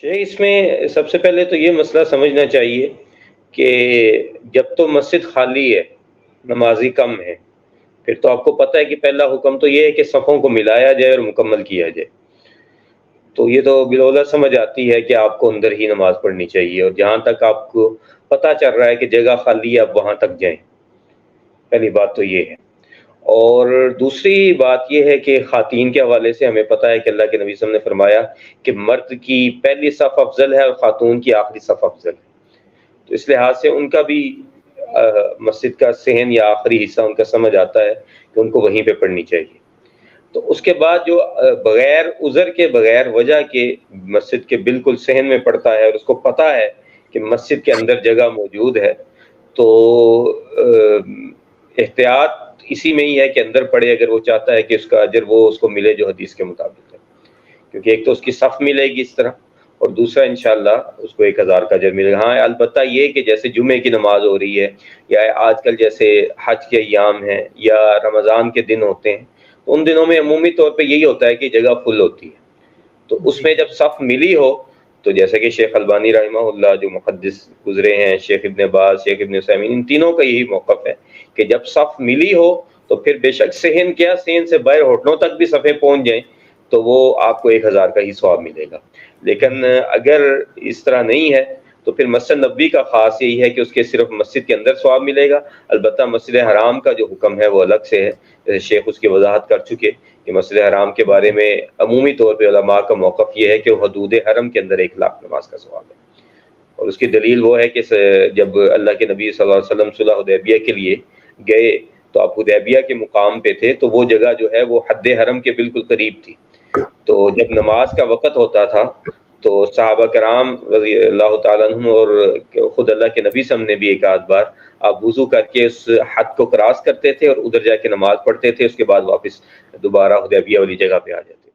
شیخ اس میں سب سے پہلے تو یہ مسئلہ سمجھنا چاہیے کہ جب تو مسجد خالی ہے، نمازی کم ہے، پھر تو آپ کو پتہ ہے کہ پہلا حکم تو یہ ہے کہ صفوں کو ملایا جائے اور مکمل کیا جائے۔ تو یہ تو بالأولیٰ سمجھ آتی ہے کہ آپ کو اندر ہی نماز پڑھنی چاہیے، اور جہاں تک آپ کو پتہ چل رہا ہے کہ جگہ خالی ہے آپ وہاں تک جائیں۔ پہلی بات تو یہ ہے۔ اور دوسری بات یہ ہے کہ خواتین کے حوالے سے ہمیں پتہ ہے کہ اللہ کے نبی صلی اللہ علیہ وسلم نے فرمایا کہ مرد کی پہلی صف افضل ہے اور خاتون کی آخری صف افضل ہے۔ تو اس لحاظ سے ان کا بھی مسجد کا صحن یا آخری حصہ ان کا سمجھ آتا ہے کہ ان کو وہیں پہ پڑھنی چاہیے۔ تو اس کے بعد جو بغیر عذر کے، بغیر وجہ کے مسجد کے بالکل صحن میں پڑھتا ہے اور اس کو پتہ ہے کہ مسجد کے اندر جگہ موجود ہے، تو احتیاط اسی میں ہی ہے کہ اندر پڑھے اگر وہ چاہتا ہے کہ اس کا اجر وہ اس کو ملے جو حدیث کے مطابق ہے، کیونکہ ایک تو اس کی صف ملے گی اس طرح، اور دوسرا انشاءاللہ اس کو 1000 کا اجر ملے گا۔ ہاں البتہ یہ کہ جیسے جمعے کی نماز ہو رہی ہے، یا آج کل جیسے حج کے ایام ہیں یا رمضان کے دن ہوتے ہیں، ان دنوں میں عمومی طور پہ یہی ہوتا ہے کہ جگہ فل ہوتی ہے، تو اس میں جب صف ملی ہو تو جیسے کہ شیخ البانی رحمہ اللہ جو محدث گزرے ہیں، شیخ ابن باز، شیخ ابن عثیمین، ان تینوں کا یہی موقف ہے کہ جب صف ملی ہو تو پھر بے شک صحن کیا، صحن سے باہر ہوٹلوں تک بھی صفیں پہنچ جائیں تو وہ آپ کو 1000 کا ہی ثواب ملے گا۔ لیکن اگر اس طرح نہیں ہے تو پھر مسجد نبوی کا خاص یہی ہے کہ اس کے صرف مسجد کے اندر ثواب ملے گا۔ البتہ مسجد حرام کا جو حکم ہے وہ الگ سے ہے، جیسے شیخ اس کی وضاحت کر چکے کہ مسجد حرام کے بارے میں عمومی طور پہ علماء کا موقف یہ ہے کہ حدود حرم کے اندر 1,00,000 نماز کا ثواب ہے، اور اس کی دلیل وہ ہے کہ جب اللہ کے نبی صلی اللہ علیہ وسلم صلح حدیبیہ کے لیے گئے تو آپ حدیبیہ کے مقام پہ تھے، تو وہ جگہ جو ہے وہ حد حرم کے بالکل قریب تھی۔ تو جب نماز کا وقت ہوتا تھا تو صحابہ کرام رضی اللہ تعالیٰ عنہ اور خود اللہ کے نبی صلی اللہ علیہ وسلم نے بھی ایک آدھ بار آپ وضو کر کے اس حد کو کراس کرتے تھے اور ادھر جا کے نماز پڑھتے تھے، اس کے بعد واپس دوبارہ حدیبیہ والی جگہ پہ آ جاتے تھے۔